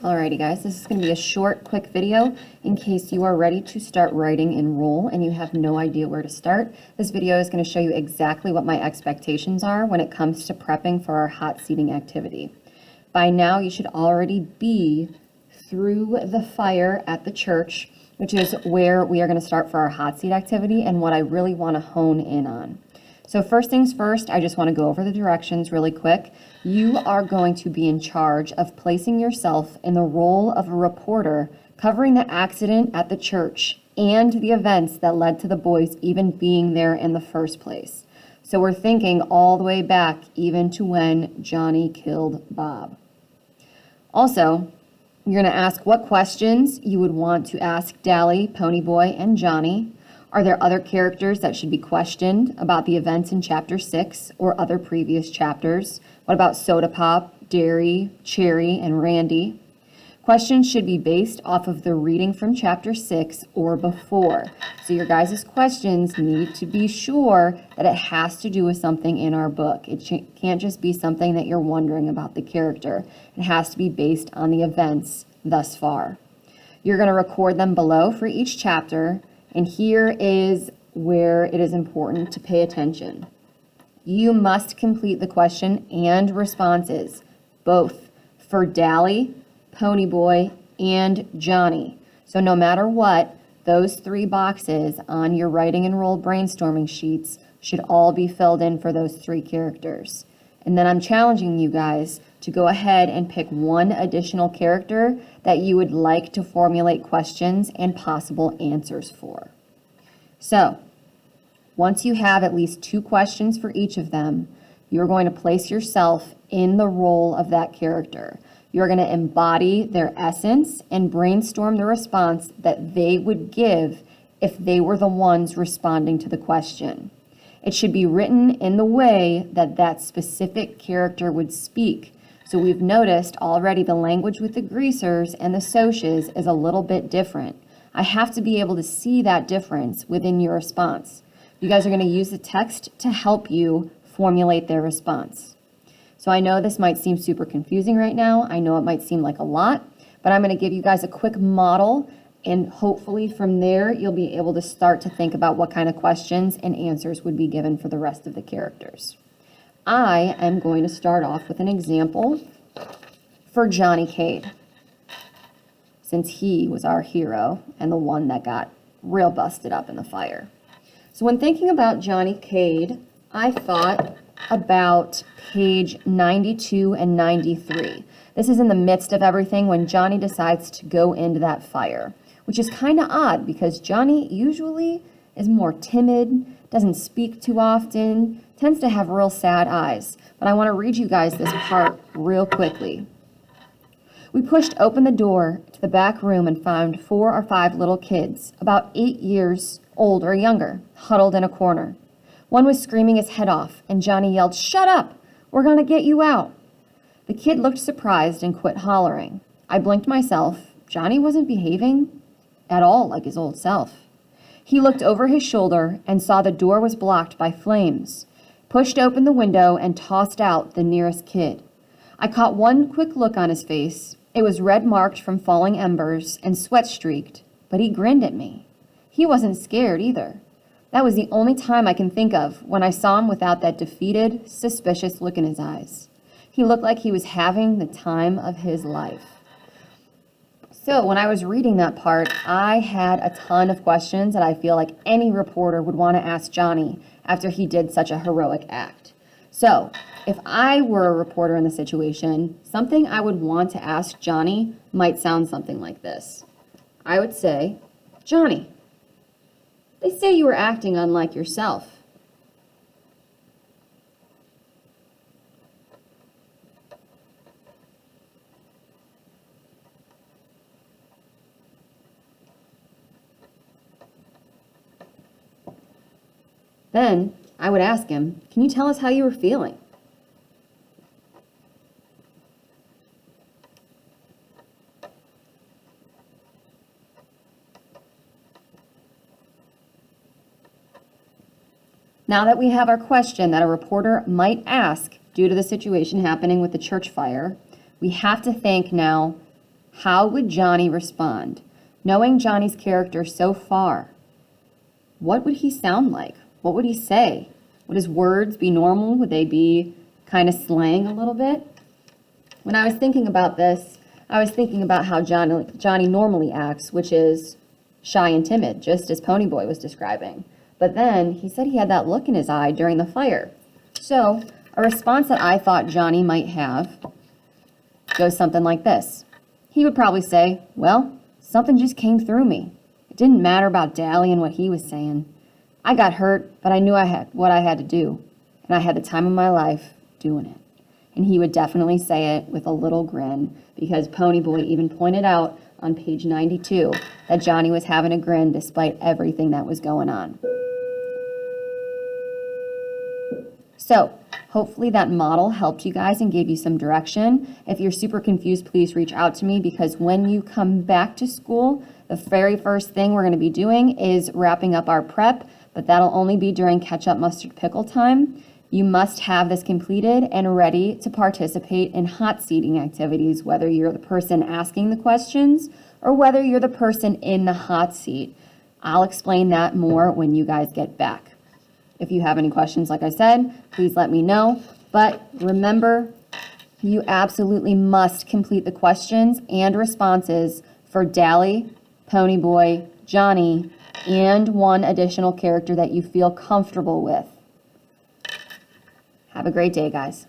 Alrighty guys, this is going to be a short, quick video in case you are ready to start writing Enroll and you have no idea where to start. This video is going to show you exactly what my expectations are when it comes to prepping for our hot seating activity. By now you should already be through the fire at the church, which is where we are going to start for our hot seat activity and what I really want to hone in on. So first things first, I just want to go over the directions really quick. You are going to be in charge of placing yourself in the role of a reporter covering the accident at the church and the events that led to the boys even being there in the first place. So we're thinking all the way back even to when Johnny killed Bob. Also, you're going to ask what questions you would want to ask Dally, Ponyboy, and Johnny. Are there other characters that should be questioned about the events in Chapter 6 or other previous chapters? What about Soda Pop, Derry, Cherry, and Randy? Questions should be based off of the reading from Chapter 6 or before. So your guys' questions need to be sure that it has to do with something in our book. It can't just be something that you're wondering about the character. It has to be based on the events thus far. You're going to record them below for each chapter. And here is where it is important to pay attention. You must complete the question and responses, both for Dally, Ponyboy, and Johnny. So no matter what, those 3 boxes on your writing and roll brainstorming sheets should all be filled in for those 3 characters. And then I'm challenging you guys to go ahead and pick one additional character that you would like to formulate questions and possible answers for. So, once you have at least 2 questions for each of them, you're going to place yourself in the role of that character. You're going to embody their essence and brainstorm the response that they would give if they were the ones responding to the question. It should be written in the way that that specific character would speak. So we've noticed already the language with the greasers and the Socs is a little bit different. I have to be able to see that difference within your response. You guys are going to use the text to help you formulate their response. So I know this might seem super confusing right now. I know it might seem like a lot, but I'm going to give you guys a quick model, and hopefully from there you'll be able to start to think about what kind of questions and answers would be given for the rest of the characters. I am going to start off with an example for Johnny Cade, since he was our hero and the one that got real busted up in the fire. So when thinking about Johnny Cade, I thought about page 92 and 93. This is in the midst of everything when Johnny decides to go into that fire, which is kind of odd because Johnny usually is more timid, doesn't speak too often, tends to have real sad eyes. But I want to read you guys this part real quickly. We pushed open the door to the back room and found 4 or 5 little kids, about 8 years old or younger, huddled in a corner. One was screaming his head off, and Johnny yelled, "Shut up! We're going to get you out!" The kid looked surprised and quit hollering. I blinked myself. Johnny wasn't behaving at all like his old self. He looked over his shoulder and saw the door was blocked by flames, pushed open the window, and tossed out the nearest kid. I caught one quick look on his face. It was red-marked from falling embers and sweat-streaked, but he grinned at me. He wasn't scared either. That was the only time I can think of when I saw him without that defeated, suspicious look in his eyes. He looked like he was having the time of his life. So when I was reading that part, I had a ton of questions that I feel like any reporter would want to ask Johnny after he did such a heroic act. So if I were a reporter in the situation, something I would want to ask Johnny might sound something like this. I would say, "Johnny, they say you were acting unlike yourself. Then I would ask him, "Can you tell us how you were feeling?" Now that we have our question that a reporter might ask due to the situation happening with the church fire, we have to think now, How would Johnny respond? Knowing Johnny's character so far, what would he sound like? What would he say? Would his words be normal? Would they be kind of slang a little bit? When I was thinking about this, I was thinking about how Johnny normally acts, which is shy and timid, just as Ponyboy was describing. But then he said he had that look in his eye during the fire. So a response that I thought Johnny might have goes something like this. He would probably say, well, something just came through me. It didn't matter about Dally and what he was saying. I got hurt, but I knew I had what I had to do, and I had the time of my life doing it. And he would definitely say it with a little grin, because Ponyboy even pointed out on page 92 that Johnny was having a grin despite everything that was going on. So, hopefully that model helped you guys and gave you some direction. If you're super confused, please reach out to me, because when you come back to school, the very first thing we're going to be doing is wrapping up our prep, but that'll only be during ketchup, mustard, pickle time. You must have this completed and ready to participate in hot seating activities, whether you're the person asking the questions or whether you're the person in the hot seat. I'll explain that more when you guys get back. If you have any questions, like I said, please let me know. But remember, you absolutely must complete the questions and responses for Dally, Ponyboy, Johnny, and one additional character that you feel comfortable with. Have a great day, guys.